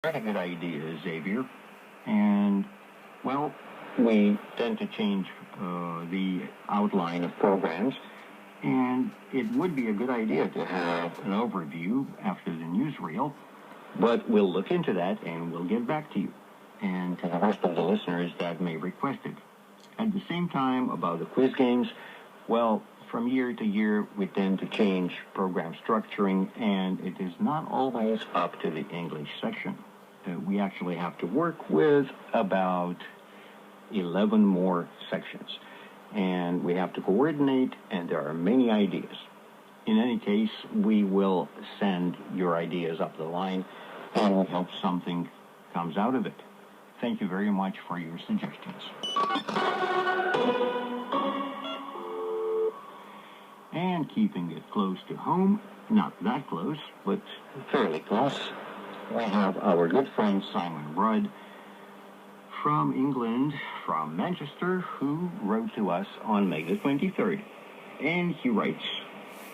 Very good idea, Xavier. And, well, we tend to change the outline of programs, and it would be a good idea to have an overview after the newsreel, but we'll look into that and we'll get back to you and to the rest of the listeners that may request it. At the same time, about the quiz games, well, from year to year, we tend to change program structuring, and it is not always up to the English section. We actually have to work with about 11 more sections, and we have to coordinate, and there are many ideas. In any case, we will send your ideas up the line, and we hope something comes out of it. Thank you very much for your suggestions. And keeping it close to home, not that close, but fairly close, we have our good friend Simon Rudd from England, from Manchester, who wrote to us on May the 23rd. And he writes,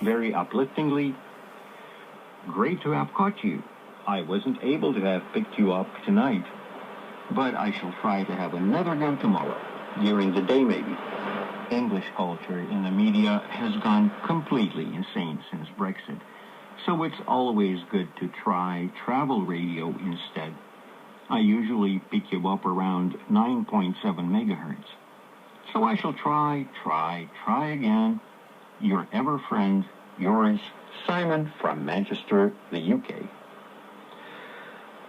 very upliftingly, "Great to have caught you. I wasn't able to have picked you up tonight, but I shall try to have another go tomorrow, during the day maybe. English culture in the media has gone completely insane since Brexit, so it's always good to try travel radio instead. I usually pick you up around 9.7 megahertz. So I shall try again. Your ever friend, yours, Simon from Manchester, the UK."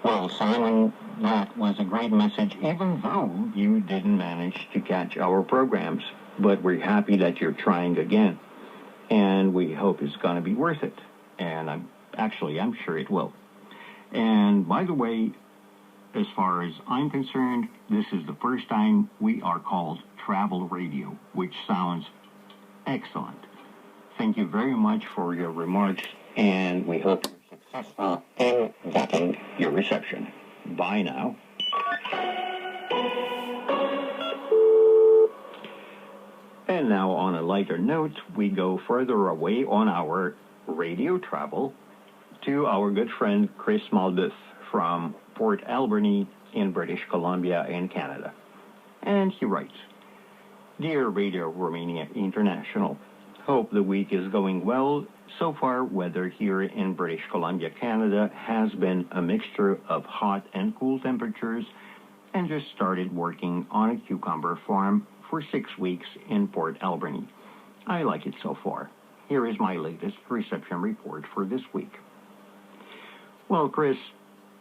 Well, Simon, that was a great message, even though you didn't manage to catch our programs. But we're happy that you're trying again, and we hope it's going to be worth it. And I'm sure it will. And by the way, as far as I'm concerned, this is the first time we are called Travel Radio, which sounds excellent. Thank you very much for your remarks, and we hope you're successful in getting your reception. Bye now. And now, on a lighter note, we go further away on our radio travel to our good friend Chris Malbuth from Port Alberni in British Columbia in Canada. And he writes, "Dear Radio Romania International, hope the week is going well. So far, weather here in British Columbia, Canada has been a mixture of hot and cool temperatures, and just started working on a cucumber farm for 6 weeks in Port Alberni. I like it so far. Here is my latest reception report for this week." Well, Chris,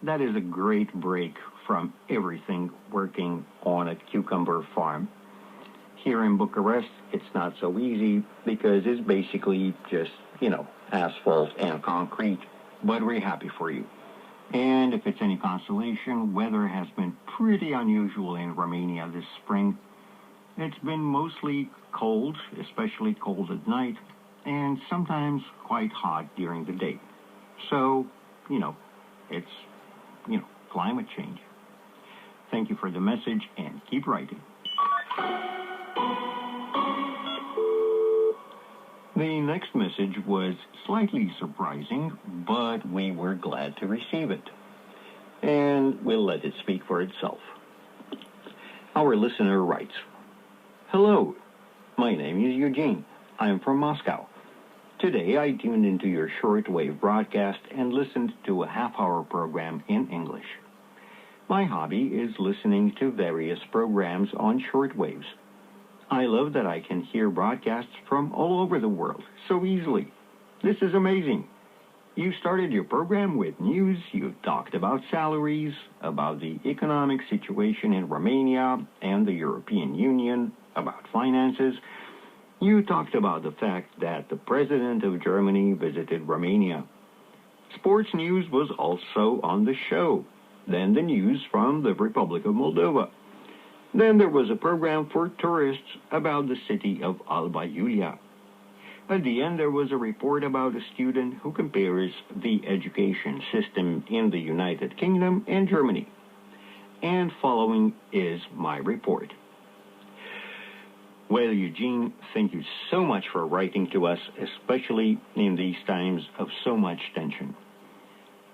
that is a great break from everything working on a cucumber farm. Here in Bucharest, it's not so easy because it's basically just, asphalt and concrete, but we're happy for you. And if it's any consolation, weather has been pretty unusual in Romania this spring. It's been mostly cold, especially cold at night, and sometimes quite hot during the day. So, it's, climate change. Thank you for the message, and keep writing. The next message was slightly surprising, but we were glad to receive it. And we'll let it speak for itself. Our listener writes, "Hello, my name is Eugene. I'm from Moscow. Today I tuned into your shortwave broadcast and listened to a half-hour program in English. My hobby is listening to various programs on shortwaves. I love that I can hear broadcasts from all over the world so easily. This is amazing. You started your program with news, you talked about salaries, about the economic situation in Romania and the European Union, about finances. You talked about the fact that the President of Germany visited Romania. Sports news was also on the show. Then the news from the Republic of Moldova. Then there was a program for tourists about the city of Alba Iulia. At the end, there was a report about a student who compares the education system in the United Kingdom and Germany. And following is my report." Well, Eugene, thank you so much for writing to us, especially in these times of so much tension.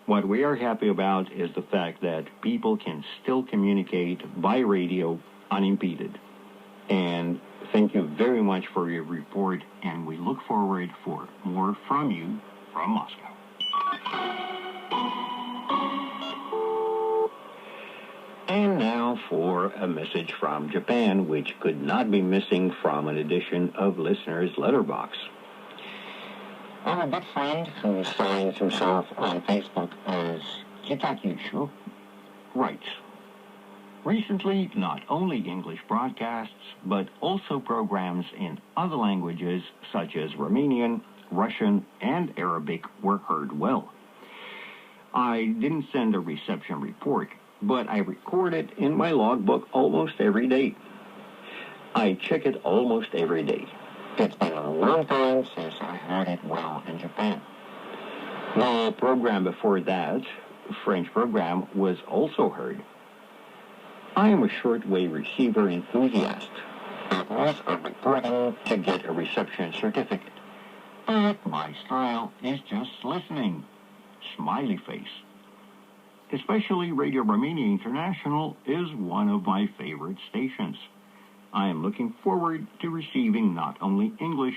What we are happy about is the fact that people can still communicate by radio unimpeded. And thank you very much for your report, and we look forward for more from you from Moscow. And now for a message from Japan, which could not be missing from an edition of Listener's Letterbox. Our good friend who signs himself on Facebook as Kitakyushu writes, recently, not only English broadcasts, but also programs in other languages such as Romanian, Russian, and Arabic were heard well. I didn't send a reception report, but I record it in my logbook almost every day. I check it almost every day. It's been a long time since I heard it well in Japan. The program before that, French program, was also heard. I am a shortwave receiver enthusiast. It was a recording to get a reception certificate. But my style is just listening. Smiley face. Especially Radio Romania International is one of my favorite stations. I am looking forward to receiving not only English,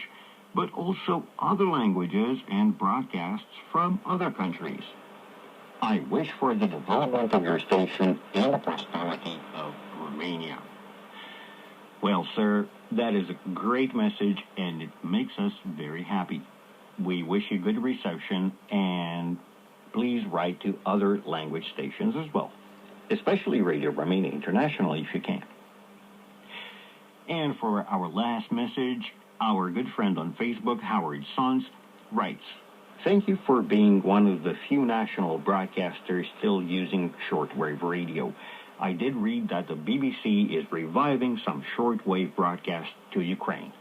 but also other languages and broadcasts from other countries. I wish for the development of your station and the prosperity of Romania. Well, sir, that is a great message, and it makes us very happy. We wish you good reception, and please write to other language stations as well, especially Radio Romania International if you can. And for our last message, our good friend on Facebook, Howard Sons, writes, thank you for being one of the few national broadcasters still using shortwave radio. I did read that the BBC is reviving some shortwave broadcasts to Ukraine.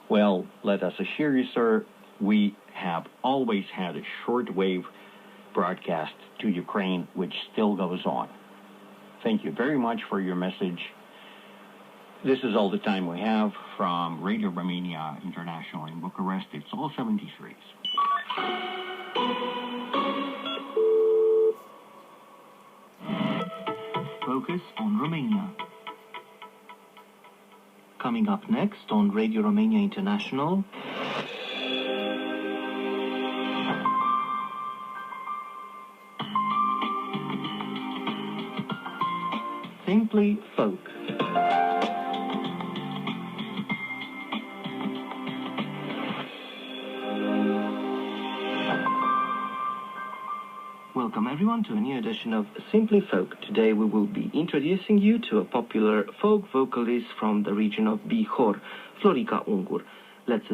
Well, let us assure you, sir, we have always had a shortwave broadcast to Ukraine, which still goes on. Thank you very much for your message. This is all the time we have from Radio Romania International in Bucharest. It's all 73s. Focus on Romania. Coming up next on Radio Romania International, Simply Folk. Welcome everyone to a new edition of Simply Folk. Today we will be introducing you to a popular folk vocalist from the region of Bihor, Florica Ungur. Let's